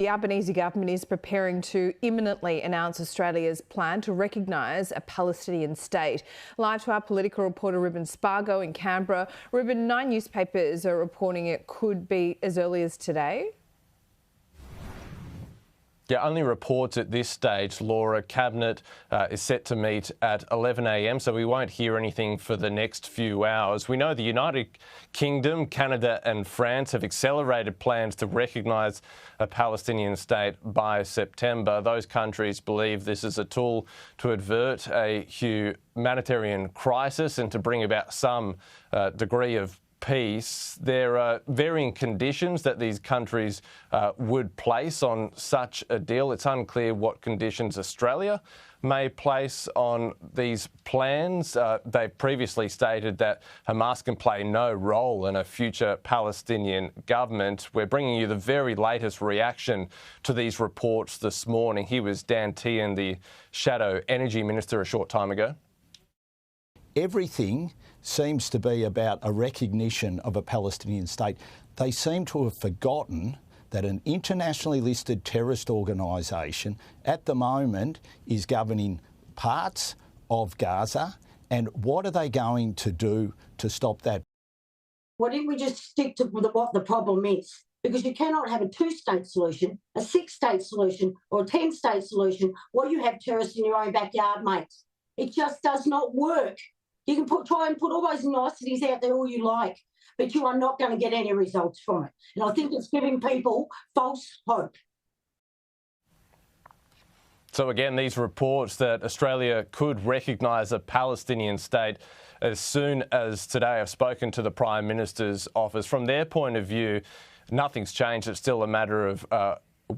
The Albanese government is preparing to imminently announce Australia's plan to recognise a Palestinian state. Live to our political reporter Ruben Spargo in Canberra. Ruben, 9 newspapers are reporting it could be as early as today. Yeah, only reports at this stage. Laura, Cabinet is set to meet at 11 a.m, so we won't hear anything for the next few hours. We know the United Kingdom, Canada and France have accelerated plans to recognise a Palestinian state by September. Those countries believe this is a tool to avert a humanitarian crisis and to bring about some degree of peace. There are varying conditions that these countries would place on such a deal. It's unclear what conditions Australia may place on these plans. They previously stated that Hamas can play no role in a future Palestinian government. We're bringing you the very latest reaction to these reports this morning. Here was Dan Tehan, the Shadow Energy Minister, a short time ago. Everything seems to be about a recognition of a Palestinian state. They seem to have forgotten that an internationally listed terrorist organisation at the moment is governing parts of Gaza. And what are they going to do to stop that? Why didn't we just stick to what the problem is? Because you cannot have a 2-state solution, a 6-state solution or a 10-state solution while you have terrorists in your own backyard, mates. It just does not work. You can try and put all those niceties out there all you like, but you are not going to get any results from it. And I think it's giving people false hope. So again, these reports that Australia could recognise a Palestinian state as soon as today. I've spoken to the Prime Minister's office. From their point of view, nothing's changed. It's still a matter of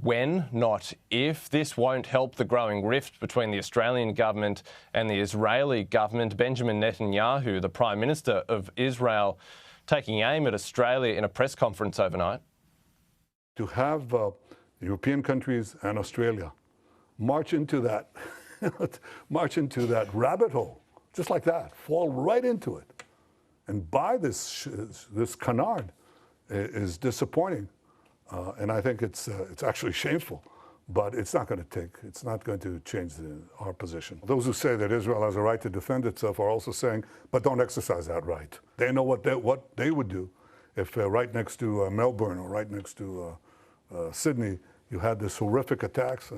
when, not if. This won't help the growing rift between the Australian government and the Israeli government. Benjamin Netanyahu, the Prime Minister of Israel, taking aim at Australia in a press conference overnight. To have European countries and Australia march into that, rabbit hole, just like that, fall right into it, and buy this canard is disappointing. And I think it's actually shameful, but it's not going to change our position. Those who say that Israel has a right to defend itself are also saying, but don't exercise that right. They know what they would do if right next to Melbourne or right next to Sydney, you had this horrific attacks.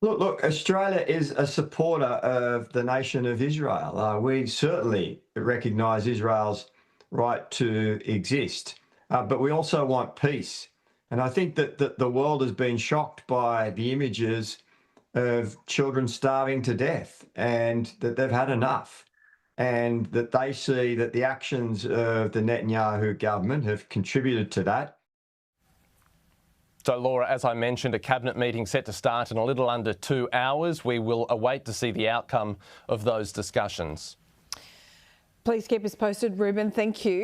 Look, Australia is a supporter of the nation of Israel. We certainly recognise Israel's right to exist. But we also want peace. And I think that the world has been shocked by the images of children starving to death and that they've had enough. And that they see that the actions of the Netanyahu government have contributed to that. So, Laura, as I mentioned, a cabinet meeting set to start in a little under 2 hours. We will await to see the outcome of those discussions. Please keep us posted, Ruben. Thank you.